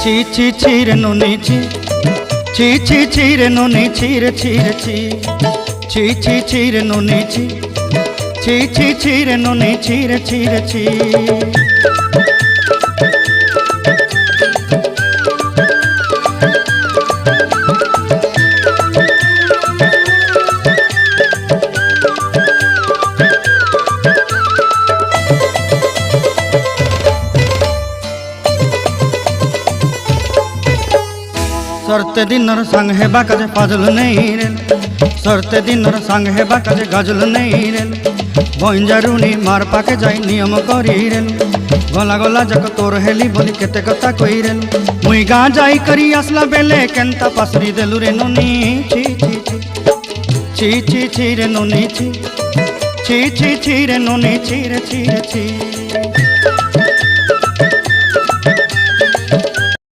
ছি ছি ছি রে নুনি ছি, ছি ছি ছি রে নুনি ছি রে ছি রে ছি, ছি ছি ছি রে নুনি ছি, ছি ছি ছি রে নুনি ছি রে ছি রে ছি। सरते दिनर संग हेबा काजे फाजल नहीं रेल, सरते दिनर संग हेबा काजे गजल नहीं रेल, बंजारुनी मार पाके जाई नियम करी रेल, गला गला जक तोर हेली बोली केते कथा कई रेल, मुई गा जाई करी आसला बेले केंता पासरी देलु रे नुनी ची ची ची, ची ची ची रे नुनी ची, ची ची ची रे नुनी ची रे ची रे ची।